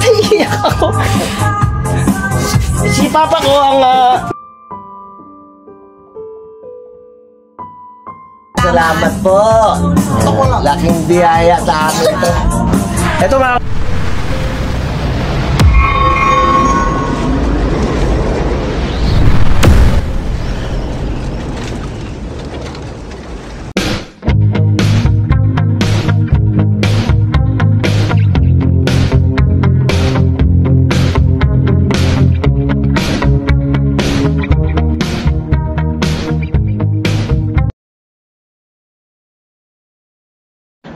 Naiiyak ako. Si Papa ko ang salamat po. Laking biyaya sa amin ito. Ito mga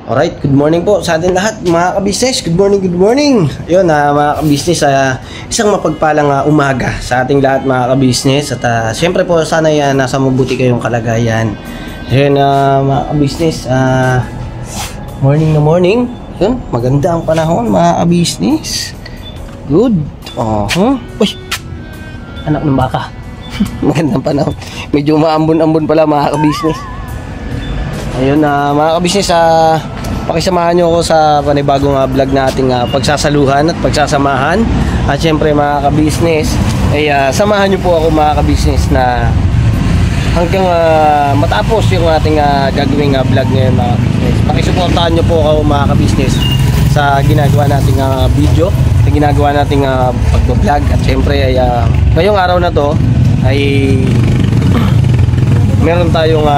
alright, good morning po sa atin lahat mga ka-business. Good morning, good morning. Yun mga ka-business, isang mapagpalang umaga sa ating lahat mga ka-business. At syempre po sana nasa mabuti kayong kalagayan. Yun mga ka-business, morning na morning. Yun, maganda ang panahon mga ka-business. Good. Uy, anak ng baka. Magandang panahon. Medyo maambon-ambon pala mga ka-business. Ayun mga ka-business, pakisamahan nyo ako sa panibagong vlog na ating pagsasaluhan at pagsasamahan. At syempre mga ka-business, ay samahan nyo po ako mga ka-business na hanggang matapos yung ating gagawing vlog ngayon mga ka-business. Pakisuportahan nyo po ako mga ka-business sa ginagawa nating video, sa ginagawa nating pag-vlog. At syempre ay ngayong araw na to ay meron tayong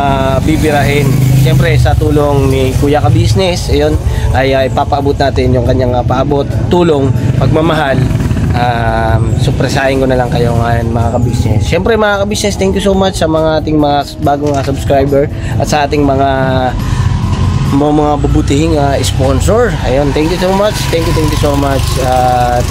bibirahin. Siyempre sa tulong ni Kuya Ka-Business, ayun, ay ipapaabot natin yung kanyang paabot, tulong, pagmamahal. Supresahin ko na lang kayo ngayon mga ka-business. Siyempre mga ka-business, thank you so much sa mga ating mga bagong subscriber at sa ating mga babutihing sponsor. Ayun, thank you so much. Thank you so much.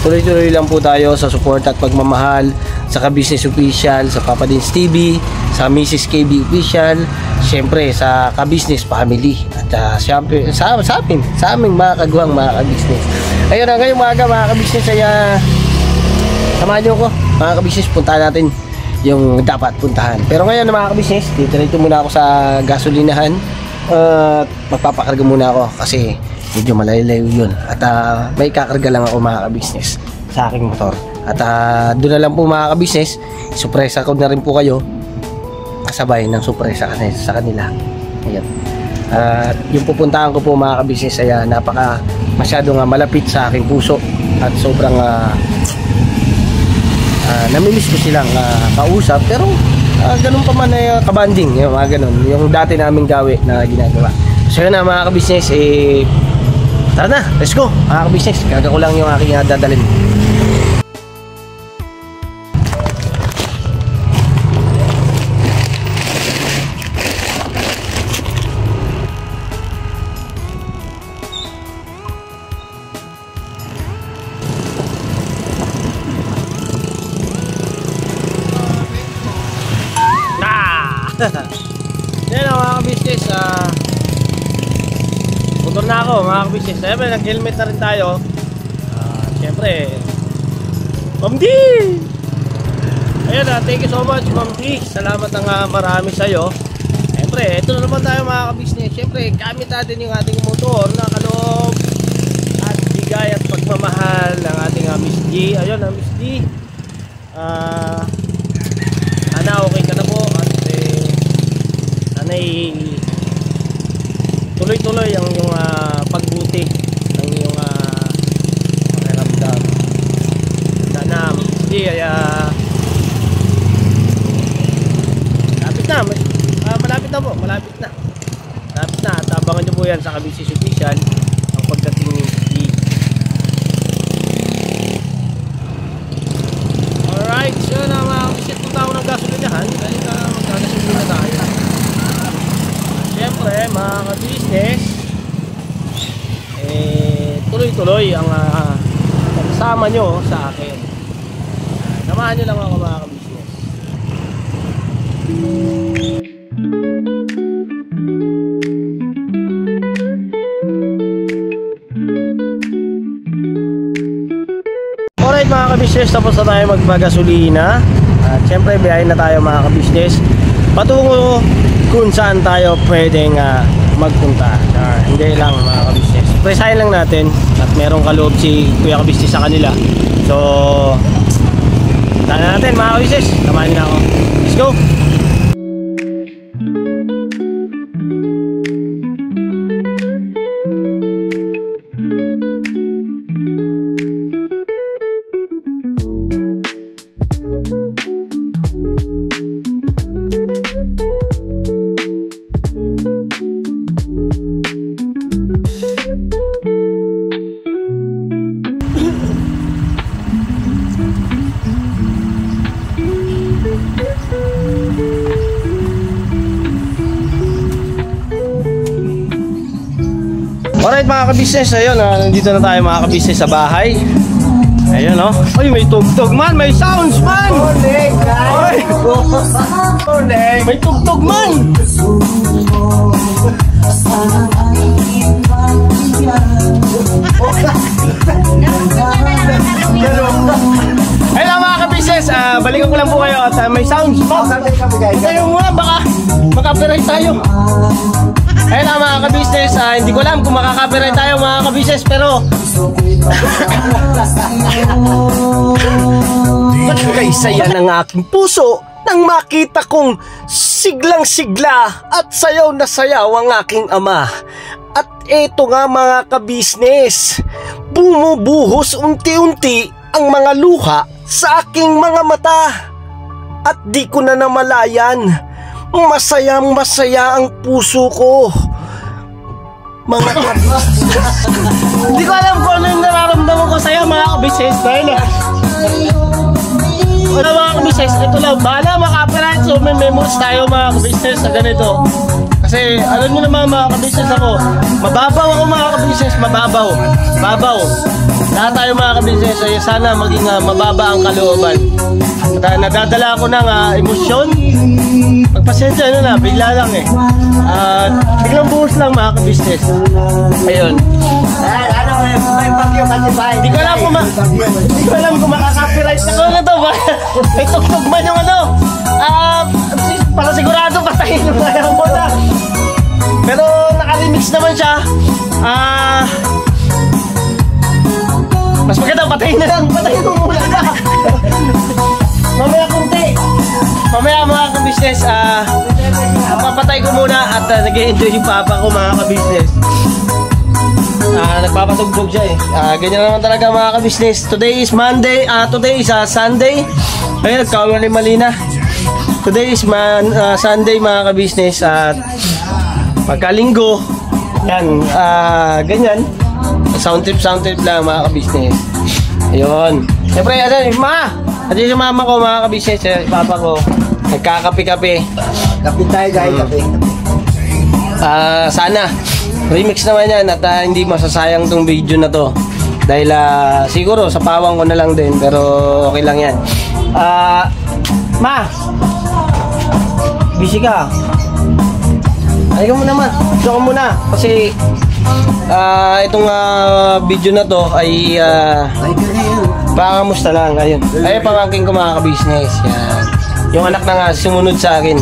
Tuloy-tuloy lang po tayo sa support at pagmamahal sa Ka-Business Official, sa Papa Dins TV, sa Mrs. KB Official, siyempre sa Ka-Business Family, at siyempre sa aming mga kaguhang mga ka-business. Ayun na ngayong mga ka-business, ay samahan nyo ko mga ka-business, puntahan natin yung dapat puntahan. Pero ngayon mga ka-business, dito muna ako sa gasolinahan. Magpapakarga muna ako kasi medyo malayo yun. At may kakarga lang ako mga ka-business sa aking motor. At doon na lang po mga ka-business, supresa ko na rin po kayo kasabay ng supresa sa kanila. Ayan. Yung pupuntahan ko po mga ka-business ay masyadong malapit sa aking puso. At sobrang namimiss ko silang kausap. Pero ganun pa man ay kabanding, yung mga ganun, yung dati naming gawi na ginagawa. So yun na mga ka-business, tara na, let's go mga ka-business. Gaga ko lang yung aking dadalhin. Yan mga ka-business, motor na ako mga ka-business. Siyempre nag-helmet na rin tayo. Siyempre Ma'am D, ayun thank you so much Ma'am D. Salamat ng marami sa'yo. Siyempre ito na naman tayo mga ka-business. Siyempre gamit natin yung ating motor na kaloob at bigay at pagmamahal ng ating Miss D. Ayun Miss D, sana okay ka na po. Sana'y tuloy-tuloy ang yung pagbuti ng iyong pakiramdam. Sana hindi ay malapit na po, malapit na. At abangan nyo po yan sa Ka-Business Official ang pagdating ni D. Alright, so na mga business, punta ako ng gasolinahan dahil magkagasolina tayo. Siyempre mga ka-business, tuloy-tuloy ang pagsama nyo sa akin. Samahan nyo lang ako mga ka-business. Alright mga ka-business, tapos na tayo magpagasolina. At siyempre biyahin na tayo mga ka-business patungo kung saan tayo pwedeng magpunta. Hindi lang mga ka-business, Resign lang natin at merong kaloob si Kuya Kabisnes sa kanila. So, tara natin mga kabisnes. Samahan niyo na ako. Let's go! Alright mga kabisnes, ayun, nandito na tayo mga kabisnes sa bahay. Ayun oh. Ay, may tugtog man, may sounds man. Ay, may tugtog man. Ayun mga kabisnes, balikan ko lang po kayo at may sounds. Tayo muna, baka makapiright tayo. Ayun na mga kabisnes, hindi ko alam kung makaka-copyright tayo mga kabisnes, pero ba't kay saya ng aking puso nang makita kong siglang-sigla at sayaw na sayaw ang aking ama. At eto nga mga kabisnes, bumubuhos unti-unti ang mga luha sa aking mga mata. At di ko na namalayan, masayang-masaya ang puso ko. Mga kabisnes, hindi ko alam kung ano yung nararamdaman ko sa'yo mga kabisnes. Dahil mga kabisnes, ito lang, bahala makapiright. So may memories tayo mga kabisnes sa ganito. Kasi alam nyo naman mga kabisnes, ako mababaw ako mga kabisnes. Mababaw. Lahat tayo mga kabisnes, ay sana maging mababa ang kalooban. At nadadala ako ng emosyon. Pagpasensya na, bigla lang eh. Biglang buhos lang mga kabisnes. Ayun. Hindi ko alam kung makaka-copyright ako na to. May tugtog man yung ano. Para sigurado patayin yung ayaw mo na. Pero naka-remix naman siya. Mas maganda patayin na lang. Patayin mo muna na. Mamaya konti. Mamaya mga kabisnes, papatay ko muna at nag-enjoy yung papa ko mga kabisnes. Nagpapatugbog siya eh. Ganyan naman talaga mga kabisnes. Today is Monday, today is Sunday. Ayun, nagkamali-mali na. Today is Sunday mga kabisnes. At pagkalinggo, yan, ganyan. Sound trip lang mga kabisnes. Ayun. Siyempre, at yung mama ko mga kabisnes, papa ko, nagkakape-kape. Kape tayo guys, kape. Sana remix naman yan at hindi masasayang tong video na to. Dahil siguro sa pawang ko na lang din, pero okay lang yan. Ma, busy ka? Ay ka muna ma, ito ka muna. Kasi itong video na to ay pangamusta lang. Ayun. Ay pamangkin ko mga kabisnes. Yan. Yung anak na nga sumunod sa akin.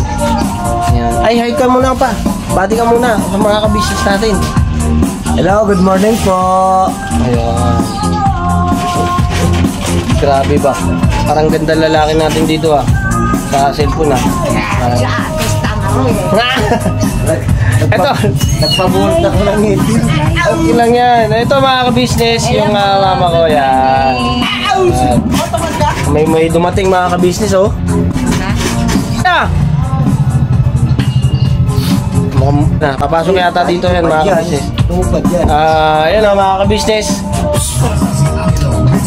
Yan. Ay hi ka muna pa. Bati ka muna sa mga kabisnes natin. Hello, good morning po. Ayun. Grabe ba? Parang ganda lalaki natin dito sa cellphone Ito, nagpabuhat ako ng ngipin. Okay lang yan. Ito mga kabisnes, yung mama ko yan. May dumating mga kabisnes oh. Papasok yata dito yan mga kabisnes. Ayan o mga kabisnes.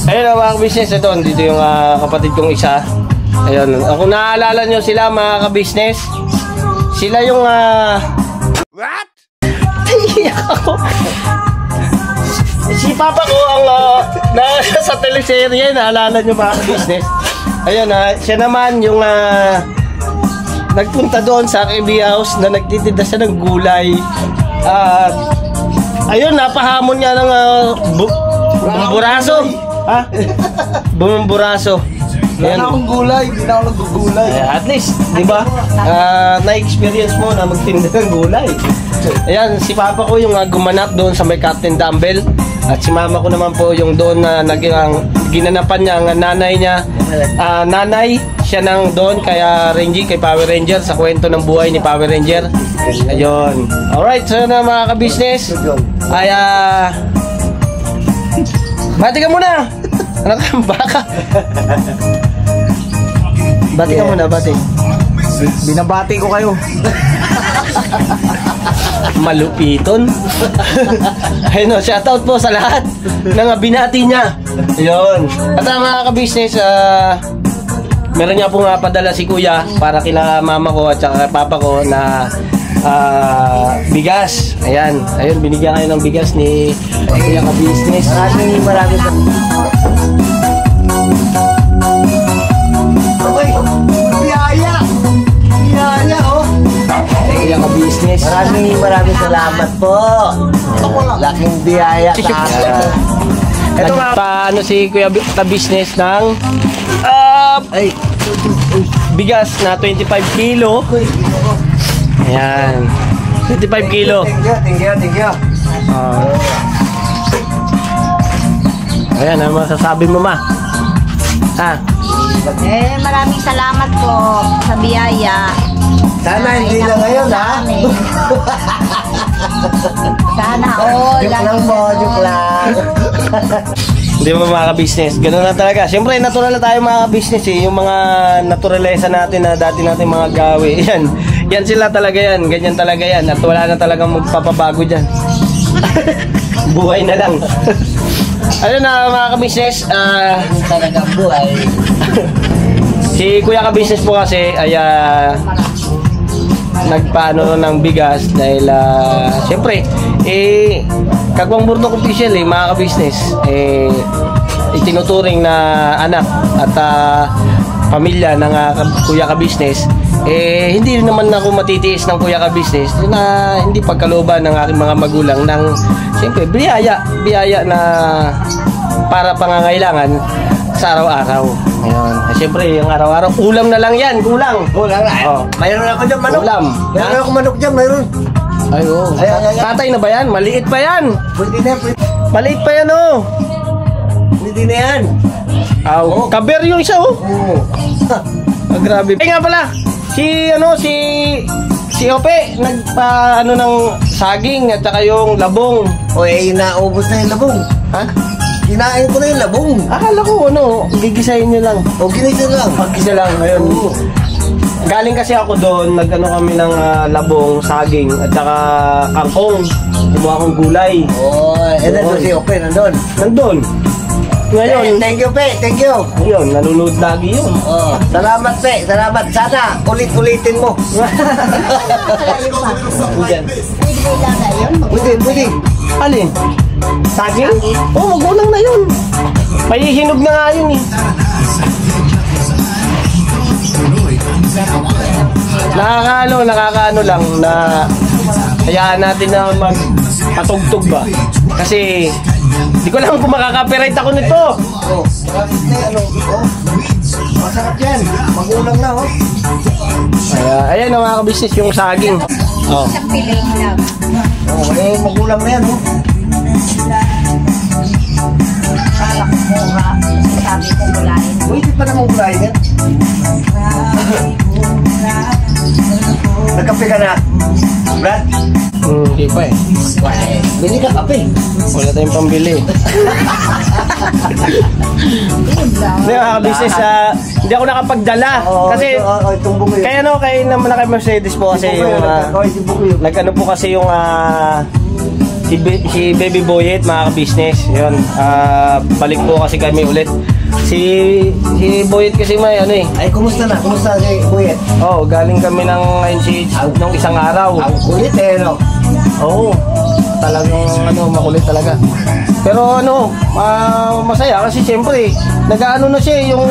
Ayun o mga kabisnes. Ito, dito yung kapatid kong isa. Ayun, kung naaalala nyo sila mga kabisnes, sila yung what? Ako. Si papa ko ang sa teleserye, naalala nyo mga kabisnes. Ayun siya naman yung nagpunta doon sa KB House na nagtitinda siya ng gulay. Ayun, napahamon nga ng bumburaso. Bumburaso. Wala na akong gulay, hindi na ako nagugulay. At least, di ba, na-experience mo na magtinda ng gulay. Ayan, si Papa ko yung gumanap doon sa may Captain Dumbbell. At si Mama ko naman po yung doon na ginanapan niya ang nanay niya. Nanay siya nang doon kaya Renji kay Power Ranger sa kwento ng buhay ni Power Ranger. Ayun. Alright, so na mga ka-business. Ay, bati ka muna! Ano ka, baka? Bati ka muna, bati. Binabati ko kayo. Malupiton. Ayun o, shoutout po sa lahat ng binati niya. Ayun. At mga ka-business, meron niya po nga padala si Kuya para kila mama ko at saka papa ko na bigas. Ayan. Ayun, binigyan kayo ng bigas ni Kuya ka-business. Maraming okay. Biyaya! Biyaya, oh! Kuya ka-business. Maraming salamat po. Laking biyaya sa akin. Ito nga, paano si Kuya ka-business ng bigas na 25 kilo. Ayan. 25 kilo. Thank you. Ayan, ano masasabi mo, ma? Maraming salamat po sa biyaya. Sana hindi na ngayon, ha? Sana all. Joke lang po, joke lang. Hindi ba mga ka-business? Ganun na talaga. Siyempre, natural na tayo mga ka-business eh. Yung mga naturalesa natin na dati natin mga gawi. Yan sila talaga yan. Ganyan talaga yan. At wala na talagang magpapabago dyan. Buhay na lang. Ayun na mga ka-business. Talagang buhay. Si Kuya ka-business po kasi ay nagpaano ng bigas dahil siyempre Kagwang Burdok official mga ka-business itinuturing na anak at pamilya ng Kuya ka-business hindi naman ako matitiis ng Kuya ka-business na hindi pagkalooban ng aking mga magulang ng siyempre biyaya na para pangangailangan sa araw-araw. Ayun. Siyempre, yung araw-araw, ulam na lang yan, kulang. Kulang na. Oh. Mayroon ako dyan, manok. Ulam. Mayroon ako manok dyan, mayroon. Ay, oh. Tatay na ba yan? Maliit pa yan. Pwede na, pwede. Maliit pa yan, oh. Pwede na yan. Oh. Kaber yung isa, oh. Oo. Grabe. Ay nga pala, si Ope, nagpa, ng saging at saka yung labong. O, naubos na yung labong. Ha? Kinain ko na yung labong. Akala ko, gigisahin nyo lang. O, ginisa lang. Pagkisa lang, ayun. Oo. Galing kasi ako doon, kami ng labong, saging, at saka kangkong. Kumuha akong gulay. O, nandun si Ope, nandun. Nandun. Ngayon, Thank you, Pe. Thank you. yun, nanonood lagi yun. Oh, salamat, Pe. Salamat. Sana, ulit-ulitin mo. Diyan. Pwede. Alin? Saging? Oo, magulang na yun. May hinog na nga yun eh. Nakakaano lang na hayaan natin na magpatugtog ba. Kasi di ko lang kung makaka-copyright ako nito. Oh, masarap yan. Magulang na, oh. Ayan ang mga ka-business yung saging. Oh. Sa piling lang. Oh, magulang na yan, oh. Para kumuha. Sabi ko gulayin. Pwede pa naman gulayin yan. Nagkape ka na, Brad? Hindi pa eh. Bili ka kape. Wala tayong pambili. Hindi mga ka-business, hindi ako nakapagdala. Kasi, kaya naman na kay Mercedes po kasi yung, nag-ano po kasi yung, si Baby Boyet mga ka-business. Yun, balik po kasi kami ulit. Si Boyet kasi may Ay, kumusta na? Kumusta si Boyet? Oh, galing kami ng NCH nung isang araw. Ang kulit no? Oo. Talagang makulit talaga. Pero masaya kasi siyempre nag-aano na siya yung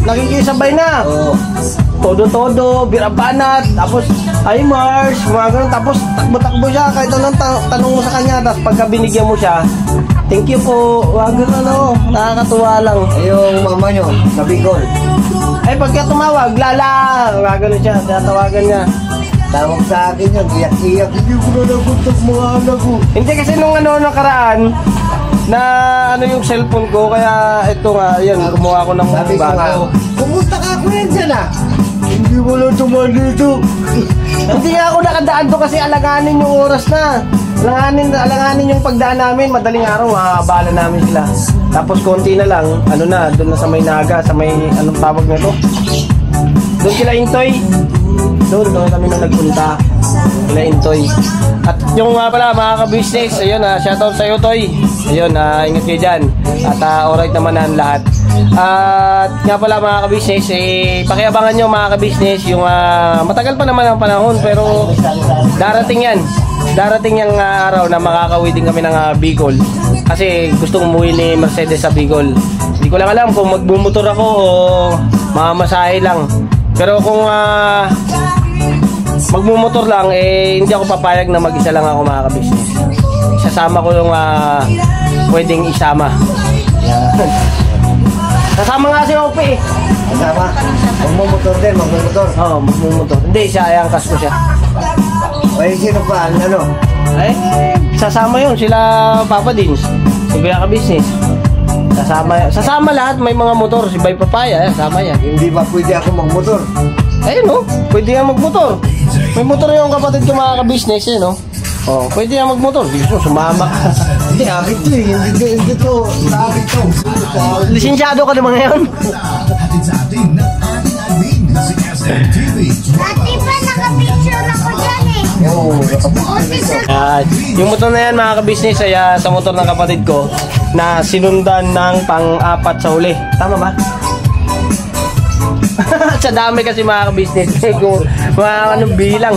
nakikisabay na. Oo. Todo-todo, birabanat, tapos ay Mars, mga ganun. Tapos takbo-takbo siya kahit anong tanong mo sa kanya. Tapos pagka binigyan mo siya, thank you po. Wag nakakatuwa lang. Yung mama nyo, sa Bicol. Ay, pagka tumawag, lala! Gagano siya, tatawagan niya. Tawag sa akin yan, iyak-iyak. Hindi ko na naguntok mga anak ko. Hindi kasi nung nakaraan, na ano yung cellphone ko, kaya ito nga, yan, gumawa ko ng Sabi ko nga, bago. kumusta ka ko yan dyan ah? Hindi mo lang tumaan dito. Hindi nga ako nakadaan to kasi alanganin yung oras na. Alanganin yung pagdaan namin, madaling araw, makakabala namin sila. Tapos konti na lang, ano na, doon na sa may Naga, sa may, anong tawag na to? Doon sila Intoy. Doon kami na nagpunta. Sila Intoy. At yung pala, mga ka-business, ayun, shoutout sa'yo, Toy. Ayun, ingat kayo dyan. At alright naman ang lahat. At nga pala mga ka-business, pakiabangan nyo mga ka-business, yung matagal pa naman ang panahon, pero darating yan. Darating yung araw na makakauwi din kami ng Bicol. Kasi gustong umuwi ni Mercedes sa Bicol. Hindi ko lang alam kung magbumotor ako o mamamasahe lang. Pero kung magmumotor lang, hindi ako papayag na mag-isa lang ako mga ka-business. Isasama ko yung pwedeng isama. Yan. Kasama nga si Ope. Kasama? Magmumotor din, magmumotor. Oo, magmumotor. Hindi, siya, ayangkas ko siya. Ay, sino pa? Ano? Sasama yun, sila Papa Dins. Si Kuya ka-business. Sasama lahat, may mga motor. Si Bay Papaya, sasama yan. Hindi ba pwede ako magmotor? Ayun no, pwede yan magmotor. May motor yung kapatid ko mga ka-business eh no. Oh, pwede yan magmotor. Gusto sumama ka. Hindi, akin to eh. Hindi to. Akin to. Lisensyado ka naman ngayon. Dati pa naka-picture ako dyan eh. Oo. Yung motor na yan mga ka-business ay sa motor ng kapatid ko na sinundan ng pang-apat sa huli. Tama ba? Sa dami kasi mga ka-business kung mga anong bilang.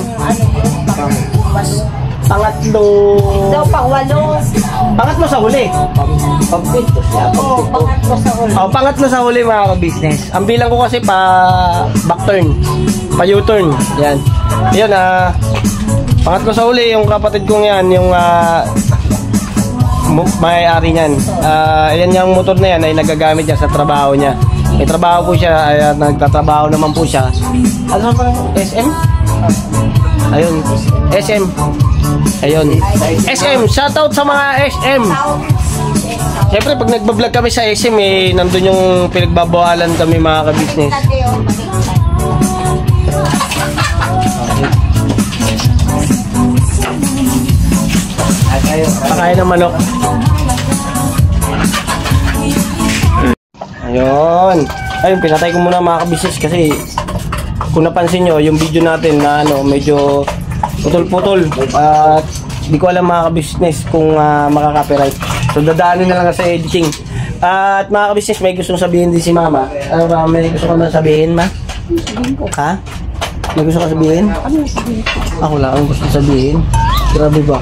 Pangatlo. Daw pang 8. Pangatlo sa huli. Pagpito siya. Pangatlo sa ulo. Oh, pangatlo sa huli mga ka-business. Ang bilang ko kasi pa back turn, pa U-turn. Yan. Yan pangatlo sa huli yung kapatid kong yan, yung may-ari niyan. Yan yung motor na yan ay nagagamit niya sa trabaho niya. May trabaho po siya, nagtatrabaho naman po siya. Ano pa? SM? Ayun, SM. Ayun. SM, shoutout sa mga SM. Siyempre pag nagbablog kami sa SM nandun yung pinagbabawalan kami mga ka-business. Pakain ng manok. Ayun. Ayun, pinatay ko muna mga ka-business kasi kung napansin nyo, yung video natin na medyo putol-putol at di ko alam mga ka-business kung makaka-copyright. So dadaanin na lang sa editing. At mga ka-business, may gustong sabihin din si Mama. Ano ba, may gusto ka na sabihin, Ma? Ha? May gusto ka sabihin? Ako lang ang gusto sabihin. Grabe ba?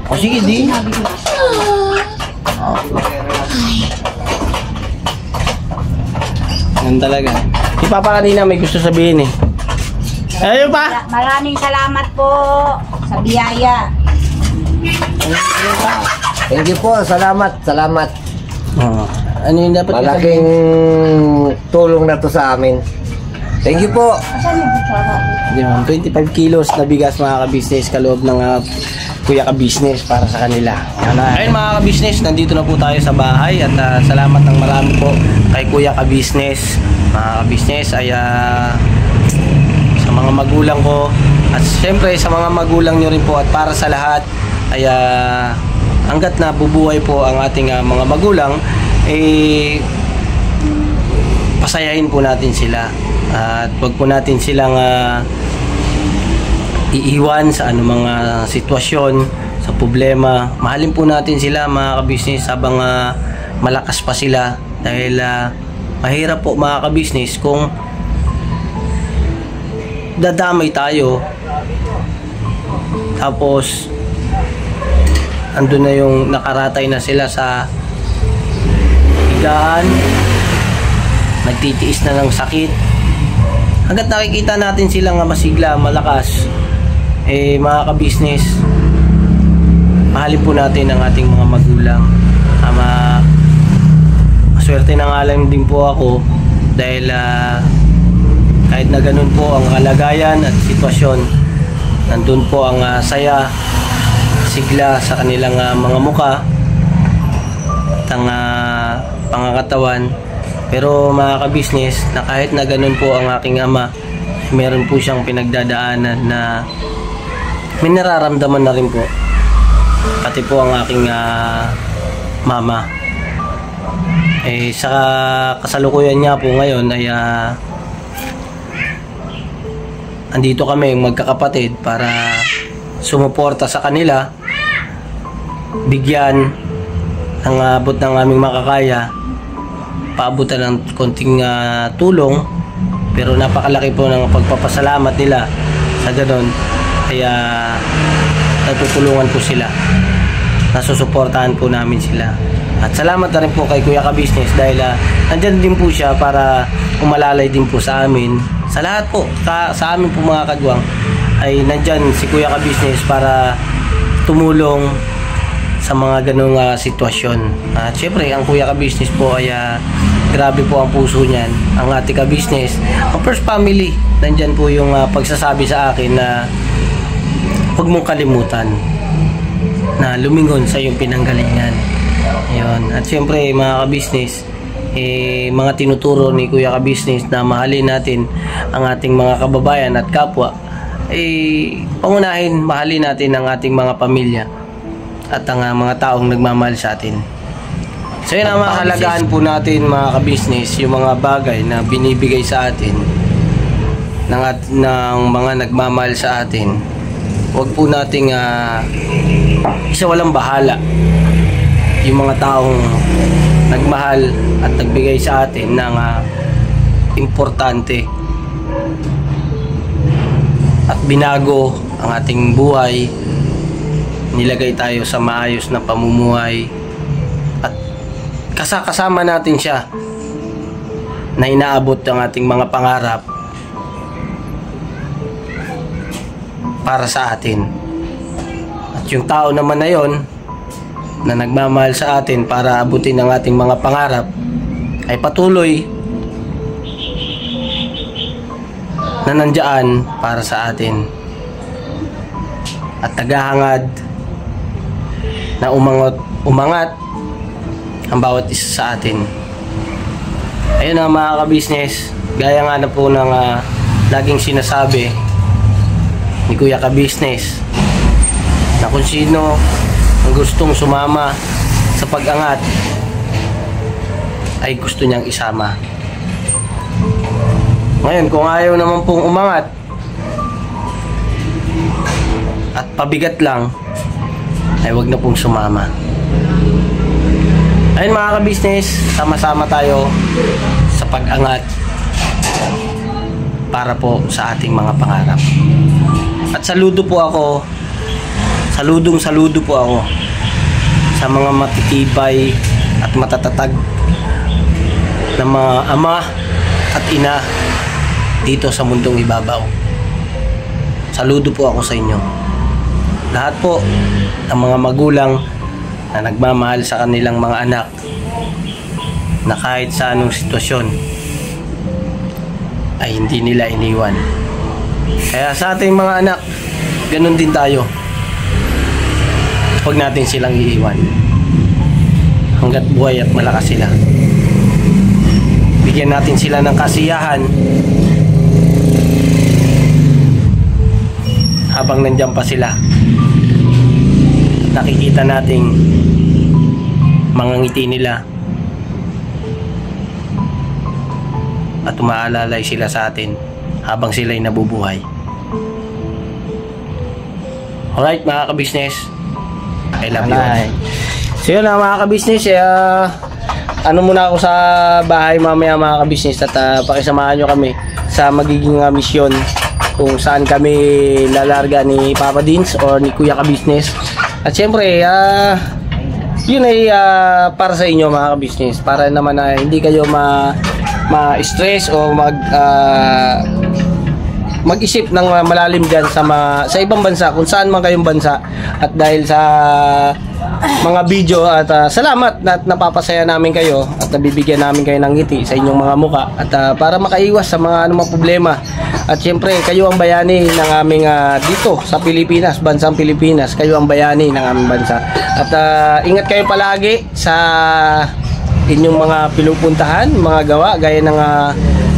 O sige, di. Yan talaga. Si Papa kanina may gusto sabihin eh. Ayun pa! Maraming salamat po sa biyaya. Thank you po. Salamat. Salamat. Ano yung dapat Malaking tulong na to sa amin. Thank you po. Yan, 25 kilos na bigas mga ka-business kaloob ng Kuya ka-business para sa kanila. Ayun mga ka-business, nandito na po tayo sa bahay at salamat ng marami po kay Kuya ka-business. Mga ka-business ay sa mga magulang ko at syempre sa mga magulang nyo rin po at para sa lahat ay hanggat na bubuhay po ang ating mga magulang pasayahin po natin sila at wag po natin silang iiwan sa anumang sitwasyon, sa problema. Mahalin po natin sila mga ka-business habang malakas pa sila dahil mahirap po mga ka-business kung dadamay tayo tapos andun na yung nakaratay na sila sa higaan, nagtitiis na ng sakit. Hanggat nakikita natin silang masigla, malakas, mga ka-business, mahalin po natin ang ating mga magulang. Maswerte na nga lang din po ako dahil kahit na ganun po ang kalagayan at sitwasyon, nandun po ang saya, sigla sa kanilang mga muka at ang pangangatawan. Pero mga kabisnes, na kahit na ganun po ang aking ama, meron po siyang pinagdadaanan na may nararamdaman na rin po, pati po ang aking mama. Sa kasalukuyan niya po ngayon ay andito kami magkakapatid para sumuporta sa kanila, bigyan ang abot ng aming makakaya, paabutan ng konting tulong, pero napakalaki po ng pagpapasalamat nila sa ganon. Kaya natutulungan po sila, nasusuportahan po namin sila. At salamat na rin po kay Kuya Kabisnes dahil nandyan din po siya para umalalay din po sa amin. Sa lahat po, sa amin po mga kagwang, ay nandyan si Kuya Kabisnes para tumulong sa mga ganong sitwasyon. At syempre, ang Kuya Kabisnes po ay grabe po ang puso niyan. Ang Ate Kabisnes, ang first family, nandyan po yung pagsasabi sa akin na huwag mong kalimutan na lumingon sa iyong pinanggalingan. Ayun. At syempre mga kabisnes, mga tinuturo ni Kuya Kabisnes na mahalin natin ang ating mga kababayan at kapwa, pangunahin, mahalin natin ang ating mga pamilya at ang mga taong nagmamahal sa atin. So yun ang mahalagaan po natin mga kabisnes, yung mga bagay na binibigay sa atin ng mga nagmamahal sa atin. Huwag po nating isawalang bahala yung mga taong nagmahal at nagbigay sa atin ng importante at binago ang ating buhay, nilagay tayo sa maayos na pamumuhay at kasama natin siya na inaabot ang ating mga pangarap para sa atin. At yung tao naman na yon na nagmamahal sa atin para abutin ang ating mga pangarap ay patuloy na nandiyan para sa atin at naghahangad na umangat ang bawat isa sa atin. Ayun na mga kabisnes, gaya nga na po ng laging sinasabi ni Kuya Kabisnes na kung sino ang gustong sumama sa pag-angat ay gusto niyang isama. Ngayon, kung ayaw naman pong umangat at pabigat lang, ay wag na pong sumama. Ayun mga kabisnes, sama-sama tayo sa pag-angat para po sa ating mga pangarap. At saludo po ako, saludo po ako sa mga matitibay at matatatag na mga ama at ina dito sa mundong ibabaw. Saludo po ako sa inyo. Lahat po ng mga magulang na nagmamahal sa kanilang mga anak na kahit sa anong sitwasyon ay hindi nila iniwan. Kaya sa ating mga anak, ganun din tayo. Huwag natin silang iiwan hanggat buhay at malakas sila. Bigyan natin sila ng kasiyahan habang nandiyan pa sila. Nakikita nating mga ngiti nila at umaalalay sila sa atin habang sila'y nabubuhay. Alright mga kabisnes, I love you all. So yun mga kabisnes, ano muna ako sa bahay mamaya mga kabisnes at pakisamahan nyo kami sa magiging misyon kung saan kami lalarga ni Papa Dins or ni Kuya Kabisnes. At syempre, yun ay para sa inyo mga kabisnes, para naman na hindi kayo ma-stress o mag-isip ng malalim dyan sa ibang bansa, kung saan man kayong bansa. At dahil sa mga video at salamat na napapasaya namin kayo at nabibigyan namin kayo ng ngiti sa inyong mga muka at para makaiwas sa mga anumang problema. At syempre, kayo ang bayani ng aming dito sa Pilipinas, bansang Pilipinas. Kayo ang bayani ng aming bansa. At ingat kayo palagi sa inyong mga pinupuntahan, mga gawa, gaya ng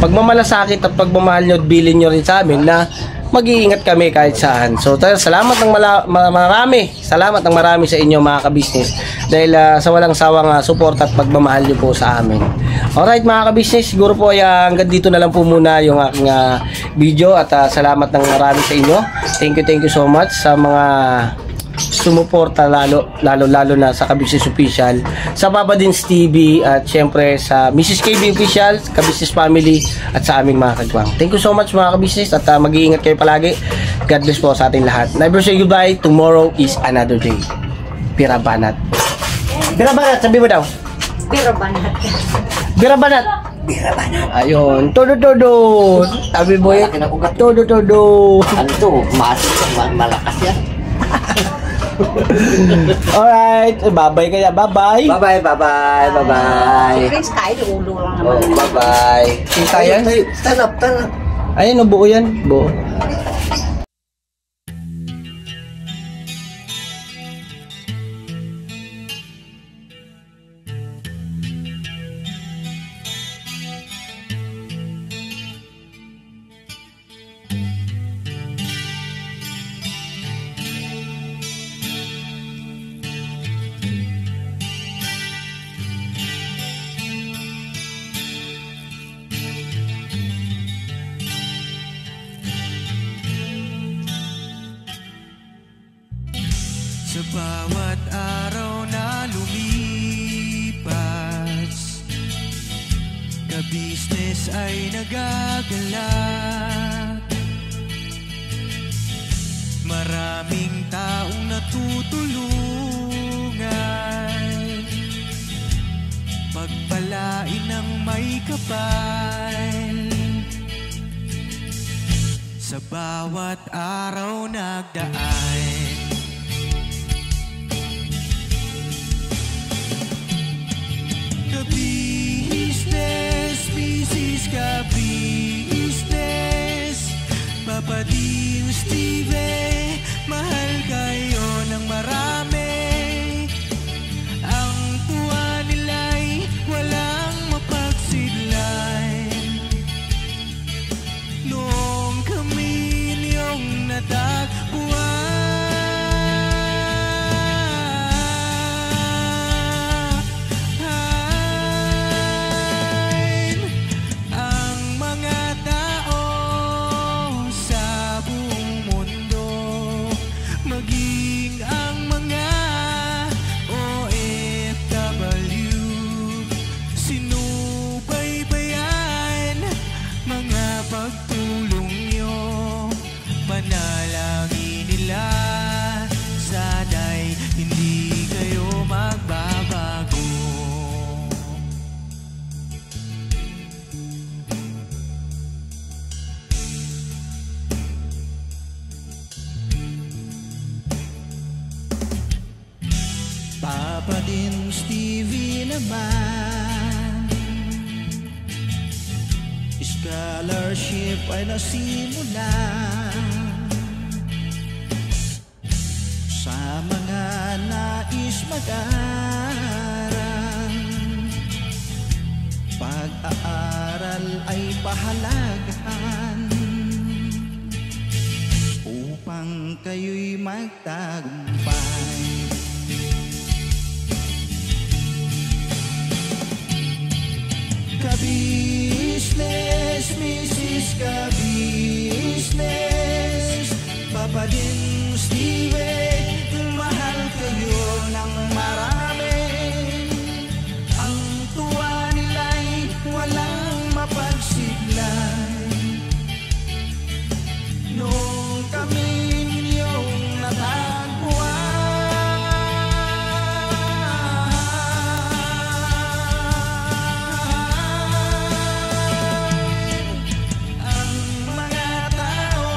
pagmamalasakit at pagmamahal nyo at bilin nyo rin sa amin na mag-iingat kami kahit saan. So, salamat ng marami. Salamat ng marami sa inyo mga kabisnes dahil sa walang sawang support at pagmamahal nyo po sa amin. Alright mga kabisnes, siguro po ay hanggang dito na lang po muna yung aking video at salamat ng marami sa inyo. Thank you so much sa mga sumuporta lalo na sa Kabisnes Official, sa Papa Dins TV at syempre sa Mrs. KB Official, Kabisnes Family at sa aming mga kagwang. Thank you so much mga kabisnes at mag-iingat kayo palagi. God bless po sa ating lahat. Never say goodbye. Tomorrow is another day. Pirabanat. Pirabanat, sabi mo daw. Pirabanat. Pirabanat. Pirabanat. Ayun. Todo. Sabi mo yun. Todo. Ano to? Malakas yan. Alright, bye-bye kaya, bye-bye. Bye-bye. Si Prince tayo, ulo lang Oh, naman. bye-bye. Kita yan? Stand up. Ayun, buo yan. Buo. Sa bawat araw na lumipas, kabisnes ay nagagalak. Maraming taong natutulungan, pagpalain ng may kapal. Sa bawat araw nagdaan, Kabisnes, Mrs. Kabisnes, Papa Dins TV, mahal kayo ng marami. Ang tuwa nila'y walang mapagsidlan. Noong kami niyong natagpuan, Papa Dins TV naman, scholarship ay nasimula sa mga nais mag-aral. Pag-aaral ay pahalagahan upang kayo'y magtagumpay. Kabisnes, Mrs. Kabisnes, Papa Dins TV, mahal kayo ng marami. Ang tuwa nila'y walang mapagsiglan. Noong kami ninyong natagpuan, ang mga tao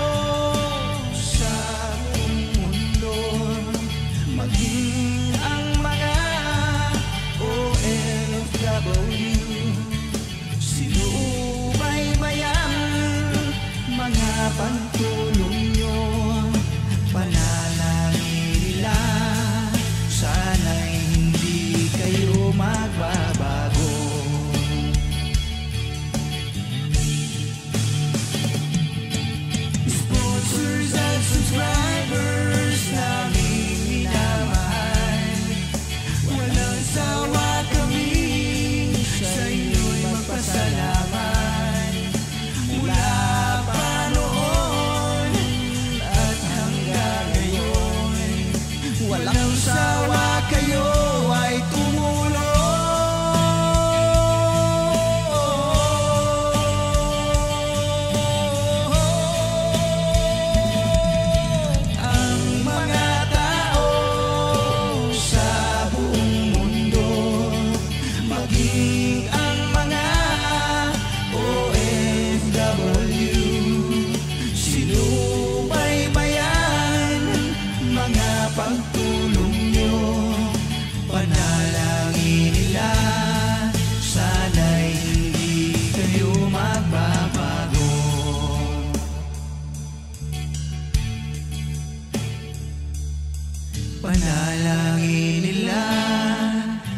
Panalangin nila,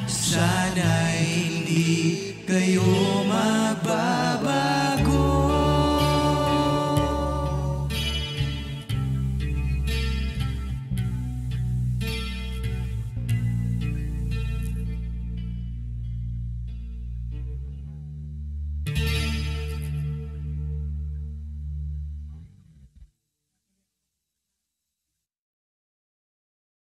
sana'y hindi kayo